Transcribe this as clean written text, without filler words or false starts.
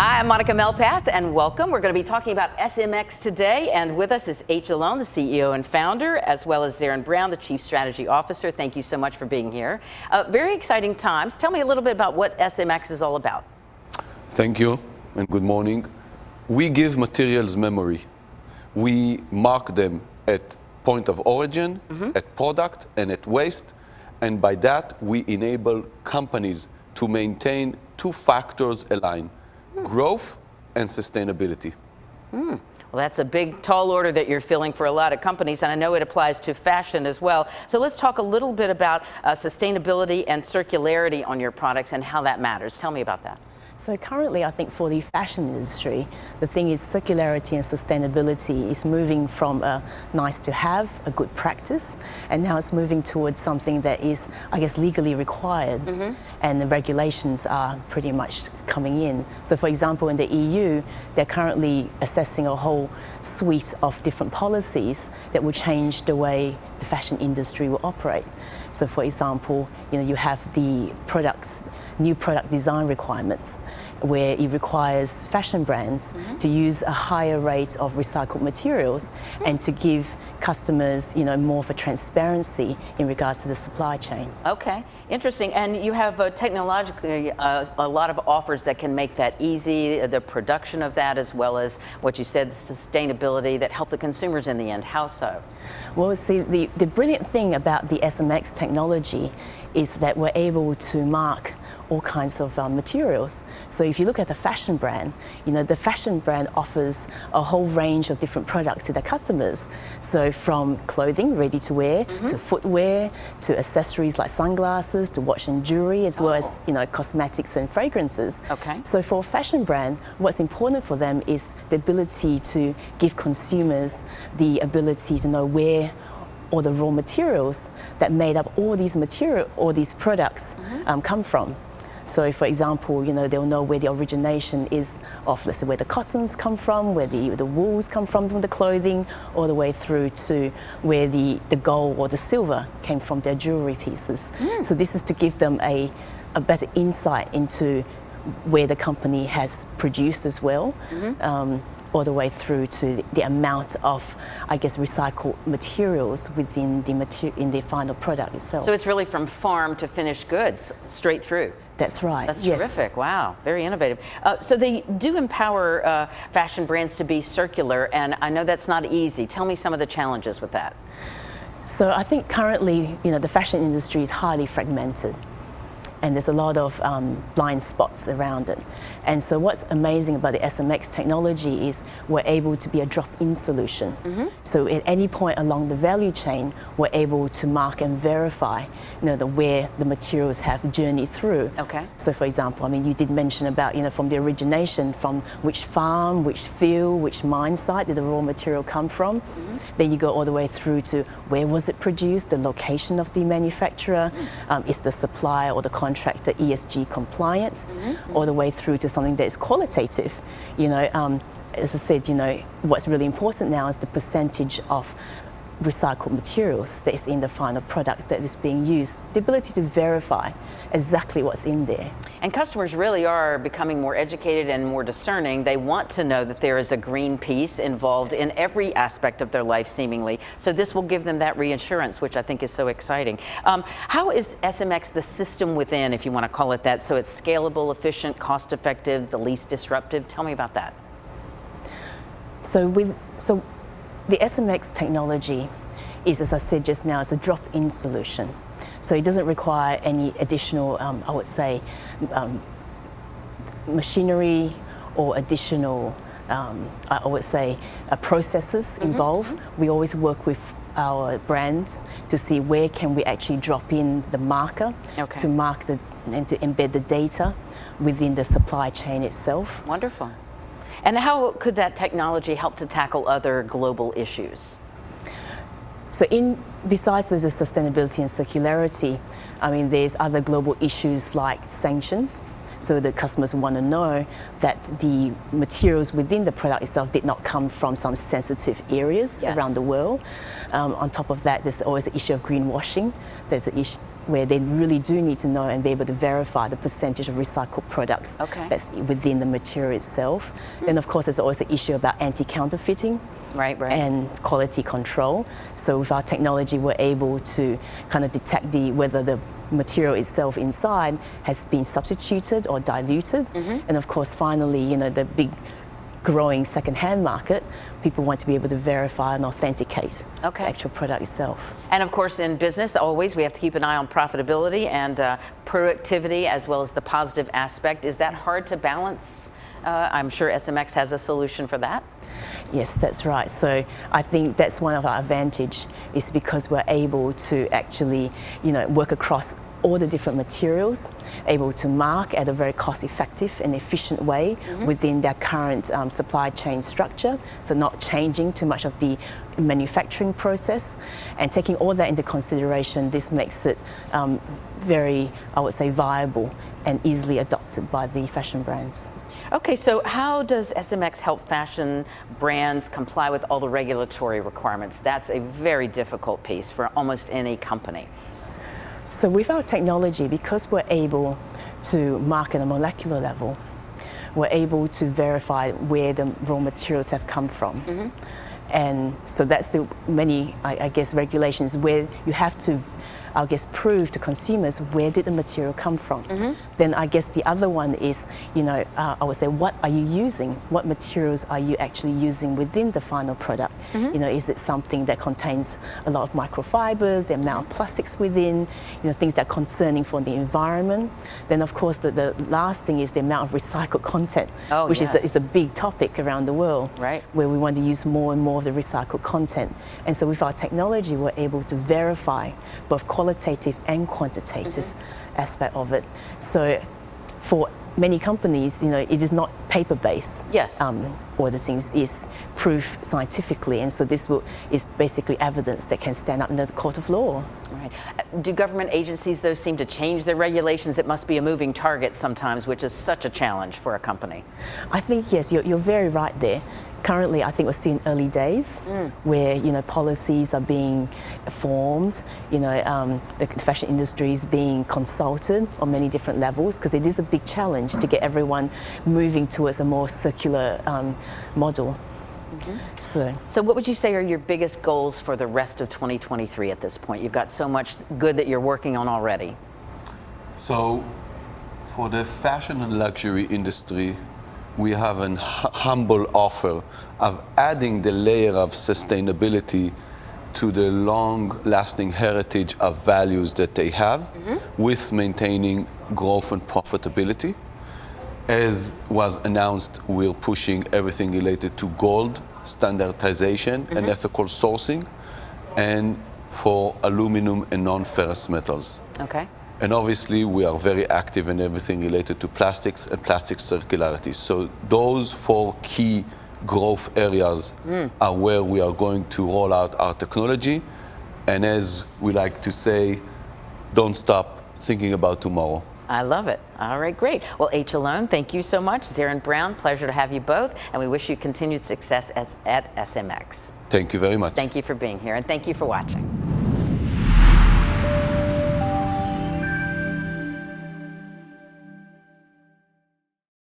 Hi, I'm Monica Melpass, and welcome. We're going to be talking about SMX today, and with us is Haggi Alon, the CEO and founder, as well as Zeren Browne, the Chief Strategy Officer. Thank you so much for being here. Very exciting times. Tell me a little bit about what SMX is all about. Thank you, and good morning. We give materials memory. We mark them at point of origin, at product, and at waste, and by that we enable companies to maintain two factors align: growth and sustainability. Well, that's a big, tall order that you're filling for a lot of companies, and I know it applies to fashion as well. So let's talk a little bit about sustainability and circularity on your products and how that matters. Tell me about that. So currently, I think for the fashion industry, the thing is circularity and sustainability is moving from a nice to have, a good practice, and now it's moving towards something that is, I guess, legally required, and the regulations are pretty much coming in. So for example, in the EU, they're currently assessing a whole suite of different policies that will change the way the fashion industry will operate. So for example, you have the new product design requirements, where it requires fashion brands to use a higher rate of recycled materials and to give customers, more of a transparency in regards to the supply chain. Okay, interesting. And you have technologically a lot of offers that can make that easy, the production of that, as well as what you said, sustainability that help the consumers in the end. How so? Well, see, the brilliant thing about the SMX technology is that we're able to mark all kinds of materials. So if you look at the fashion brand, the fashion brand offers a whole range of different products to their customers. So from clothing, ready to wear, to footwear, to accessories like sunglasses, to watch and jewelry, as well as cosmetics and fragrances. Okay. So for a fashion brand, what's important for them is the ability to give consumers the ability to know where all the raw materials that made up all these products come from. So for example, they'll know where the origination is of, let's say, where the cottons come from, where the wools come from the clothing, all the way through to where the gold or the silver came from their jewelry pieces. So this is to give them a better insight into where the company has produced as well. All the way through to the amount of, I guess, recycled materials within the final product itself. So it's really from farm to finished goods, straight through. That's right. That's yes. terrific. Wow, very innovative. So they do empower fashion brands to be circular, and I know that's not easy. Tell me some of the challenges with that. So I think currently, the fashion industry is highly fragmented, and there's a lot of blind spots around it. And so what's amazing about the SMX technology is we're able to be a drop-in solution. So at any point along the value chain, we're able to mark and verify where the materials have journeyed through. Okay. So for example, you did mention about, from the origination, from which farm, which field, which mine site did the raw material come from. Then you go all the way through to where was it produced, the location of the manufacturer, is the supplier or the contractor ESG compliant, all the way through to something that is qualitative. As I said, what's really important now is the percentage of recycled materials that is in the final product that is being used, the ability to verify exactly what's in there. And customers really are becoming more educated and more discerning. They want to know that there is a green piece involved in every aspect of their life, seemingly. So this will give them that reassurance, which I think is so exciting. How is SMX the system within, if you want to call it that, so it's scalable, efficient, cost-effective, the least disruptive? Tell me about that. So the SMX technology is, as I said just now, it's a drop-in solution. So it doesn't require any additional, I would say, machinery or additional, I would say, processes involved. We always work with our brands to see where can we actually drop in the marker to mark and to embed the data within the supply chain itself. Wonderful. And how could that technology help to tackle other global issues? So besides the sustainability and circularity, there's other global issues like sanctions. So the customers want to know that the materials within the product itself did not come from some sensitive areas around the world. On top of that, there's always the issue of greenwashing. There's an issue where they really do need to know and be able to verify the percentage of recycled products that's within the material itself. Then of course there's always an issue about anti-counterfeiting. Right. And quality control. So with our technology, we're able to kind of detect whether the material itself inside has been substituted or diluted. And of course, finally, the big growing second-hand market, people want to be able to verify and authenticate the actual product itself. And of course, in business, always we have to keep an eye on profitability and productivity, as well as the positive aspect. Is that hard to balance? I'm sure SMX has a solution for that. Yes, that's right. So I think that's one of our advantage, is because we're able to actually, work across all the different materials, able to mark at a very cost-effective and efficient way within their current supply chain structure. So not changing too much of the manufacturing process, and taking all that into consideration, this makes it very, I would say, viable and easily adopted by the fashion brands. Okay, so how does SMX help fashion brands comply with all the regulatory requirements? That's a very difficult piece for almost any company. So with our technology, because we're able to mark at a molecular level, we're able to verify where the raw materials have come from. And so that's the many, I guess, regulations where you have to, I guess, prove to consumers where did the material come from. Then I guess the other one is, I would say, what are you using? What materials are you actually using within the final product? Is it something that contains a lot of microfibers, the amount of plastics within, things that are concerning for the environment? Then of course the last thing is the amount of recycled content, which is a big topic around the world, where we want to use more and more of the recycled content. And so with our technology, we're able to verify both qualitative and quantitative aspect of it. So for many companies, it is not paper-based. Auditing is proof scientifically, and so this is basically evidence that can stand up in the court of law. Right. Do government agencies, though, seem to change their regulations? It must be a moving target sometimes, which is such a challenge for a company. I think, yes, you're very right there. Currently, I think we're still in early days where, policies are being formed, the fashion industry is being consulted on many different levels, because it is a big challenge to get everyone moving towards a more circular model. So what would you say are your biggest goals for the rest of 2023 at this point? You've got so much good that you're working on already. So for the fashion and luxury industry, we have an humble offer of adding the layer of sustainability to the long-lasting heritage of values that they have, with maintaining growth and profitability. As was announced, we're pushing everything related to gold, standardization, and ethical sourcing, and for aluminum and non-ferrous metals. And obviously, we are very active in everything related to plastics and plastic circularity. So those 4 key growth areas are where we are going to roll out our technology. And as we like to say, don't stop thinking about tomorrow. I love it. All right, great. Well, Haggi Alon, thank you so much. Zeren Browne, pleasure to have you both. And we wish you continued success at SMX. Thank you very much. Thank you for being here, and thank you for watching.